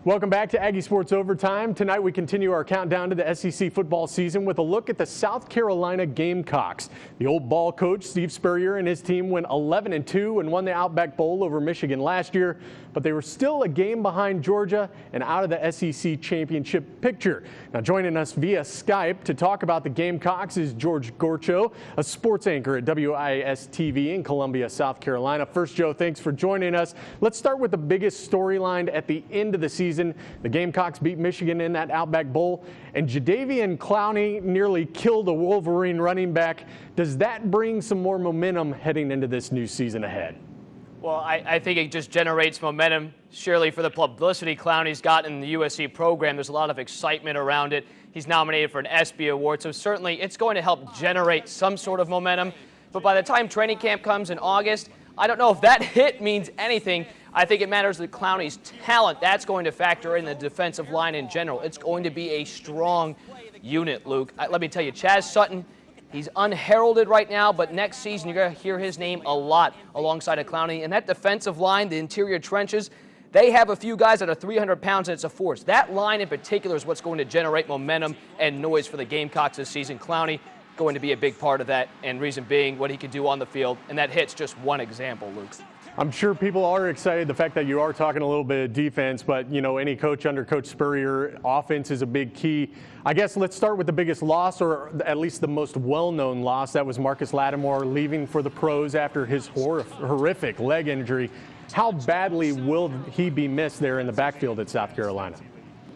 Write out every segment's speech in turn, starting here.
Welcome back to Aggie Sports Overtime. Tonight we continue our countdown to the SEC football season with a look at the South Carolina Gamecocks. The old ball coach Steve Spurrier and his team went 11-2 and won the Outback Bowl over Michigan last year, but they were still a game behind Georgia and out of the SEC championship picture. Now joining us via Skype to talk about the Gamecocks is George Gorchow, a sports anchor at WIS-TV in Columbia, South Carolina. First, Joe, thanks for joining us. Let's start with the biggest storyline at the end of the season. The Gamecocks beat Michigan in that Outback Bowl, and Jadeveon Clowney nearly killed a Wolverine running back. Does that bring some more momentum heading into this new season ahead? Well, I think it just generates momentum, surely, for the publicity Clowney's gotten in the USC program. There's a lot of excitement around it. He's nominated for an ESPY award, so certainly it's going to help generate some sort of momentum. But by the time training camp comes in August, I don't know if that hit means anything. I think it matters that Clowney's talent, that's going to factor in the defensive line in general. It's going to be a strong unit, Luke. Let me tell you, Chaz Sutton, he's unheralded right now, but next season you're going to hear his name a lot alongside of Clowney. And that defensive line, the interior trenches, they have a few guys that are 300 pounds, and it's a force. That line in particular is what's going to generate momentum and noise for the Gamecocks this season. Clowney going to be a big part of that, and reason being what he can do on the field, and that hit's just one example, Luke. I'm sure people are excited the fact that you are talking a little bit of defense, but you know, any coach under Coach Spurrier, offense is a big key. I guess let's start with the biggest loss, or at least the most well-known loss. That was Marcus Lattimore leaving for the pros after his horrific leg injury. How badly will he be missed there in the backfield at South Carolina?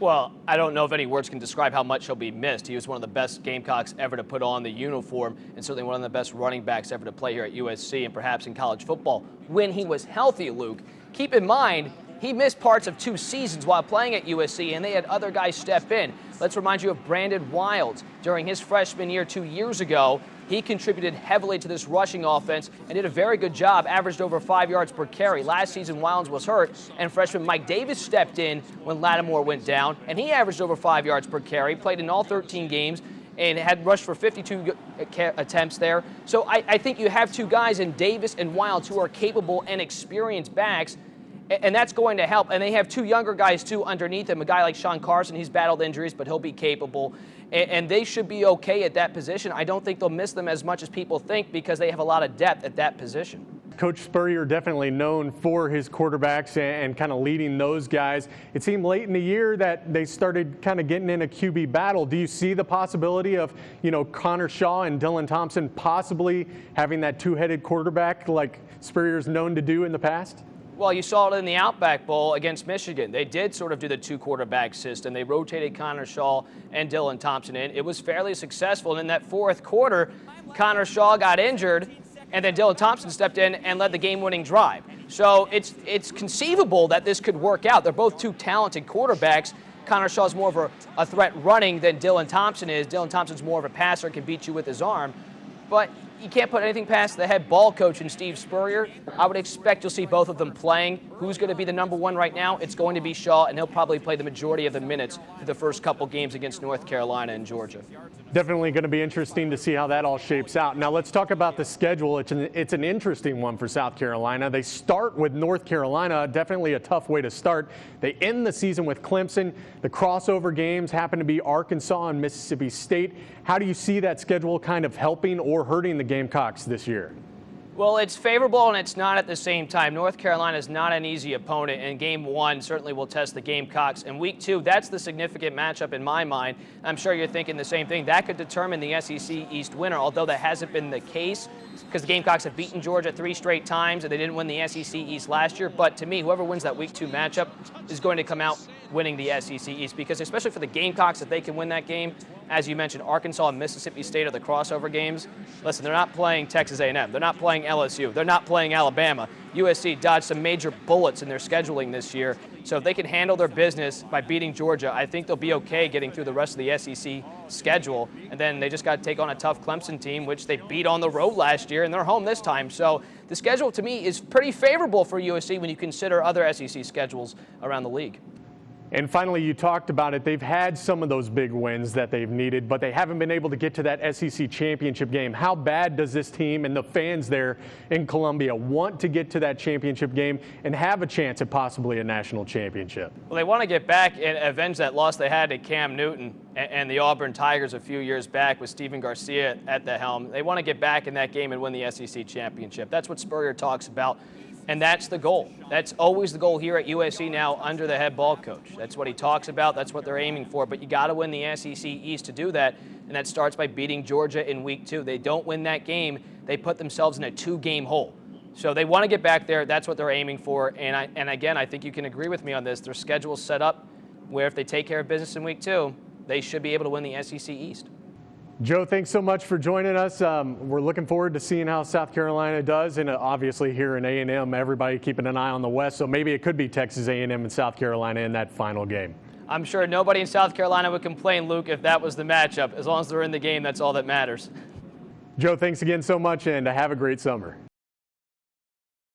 Well, I don't know if any words can describe how much he'll be missed. He was one of the best Gamecocks ever to put on the uniform, and certainly one of the best running backs ever to play here at USC and perhaps in college football. When he was healthy, Luke, keep in mind, he missed parts of 2 seasons while playing at USC, and they had other guys step in. Let's remind you of Brandon Wilds. During his freshman year 2 years ago, he contributed heavily to this rushing offense and did a very good job, averaged over 5 yards per carry. Last season, Wilds was hurt, and freshman Mike Davis stepped in when Lattimore went down, and he averaged over 5 yards per carry, played in all 13 games, and had rushed for 52 attempts there. So I think you have 2 guys in Davis and Wilds who are capable and experienced backs, and that's going to help. And they have 2 younger guys, too, underneath him. A guy like Sean Carson, he's battled injuries, but he'll be capable. And they should be okay at that position. I don't think they'll miss them as much as people think because they have a lot of depth at that position. Coach Spurrier definitely known for his quarterbacks and kind of leading those guys. It seemed late in the year that they started kind of getting in a QB battle. Do you see the possibility of, you know, Connor Shaw and Dylan Thompson possibly having that 2-headed quarterback like Spurrier's known to do in the past? Well, you saw it in the Outback Bowl against Michigan. They did sort of do the 2-quarterback system. They rotated Connor Shaw and Dylan Thompson in. It was fairly successful. And in that 4th quarter, Connor Shaw got injured, and then Dylan Thompson stepped in and led the game-winning drive. So it's conceivable that this could work out. They're both 2 talented quarterbacks. Connor Shaw's more of a threat running than Dylan Thompson is. Dylan Thompson's more of a passer, can beat you with his arm. But you can't put anything past the head ball coach in Steve Spurrier. I would expect you'll see both of them playing. Who's going to be the number 1 right now? It's going to be Shaw, and he'll probably play the majority of the minutes for the first couple games against North Carolina and Georgia. Definitely going to be interesting to see how that all shapes out. Now let's talk about the schedule. It's an interesting one for South Carolina. They start with North Carolina, definitely a tough way to start. They end the season with Clemson. The crossover games happen to be Arkansas and Mississippi State. How do you see that schedule kind of helping or hurting the Gamecocks this year? Well, it's favorable and it's not at the same time. North Carolina is not an easy opponent, and Game 1 certainly will test the Gamecocks. And Week 2, that's the significant matchup in my mind. I'm sure you're thinking the same thing. That could determine the SEC East winner, although that hasn't been the case because the Gamecocks have beaten Georgia 3 straight times and they didn't win the SEC East last year. But to me, whoever wins that Week 2 matchup is going to come out winning the SEC East, because especially for the Gamecocks, if they can win that game, as you mentioned, Arkansas and Mississippi State are the crossover games. Listen, they're not playing Texas A&M. They're not playing LSU. They're not playing Alabama. USC dodged some major bullets in their scheduling this year. So if they can handle their business by beating Georgia, I think they'll be okay getting through the rest of the SEC schedule. And then they just got to take on a tough Clemson team, which they beat on the road last year, and they're home this time. So the schedule, to me, is pretty favorable for USC when you consider other SEC schedules around the league. And finally, you talked about it. They've had some of those big wins that they've needed, but they haven't been able to get to that SEC championship game. How bad does this team and the fans there in Columbia want to get to that championship game and have a chance at possibly a national championship? Well, they want to get back and avenge that loss they had to Cam Newton and the Auburn Tigers a few years back with Steven Garcia at the helm. They want to get back in that game and win the SEC championship. That's what Spurrier talks about. And that's the goal. That's always the goal here at USC now under the head ball coach. That's what he talks about. That's what they're aiming for. But you got to win the SEC East to do that, and that starts by beating Georgia in week 2. They don't win that game, they put themselves in a 2-game hole. So they want to get back there. That's what they're aiming for. And again, I think you can agree with me on this. Their schedule's set up where if they take care of business in week 2, they should be able to win the SEC East. Joe, thanks so much for joining us. We're looking forward to seeing how South Carolina does, and obviously here in A&M, everybody keeping an eye on the West, so maybe it could be Texas A&M and South Carolina in that final game. I'm sure nobody in South Carolina would complain, Luke, if that was the matchup. As long as they're in the game, that's all that matters. Joe, thanks again so much, and have a great summer.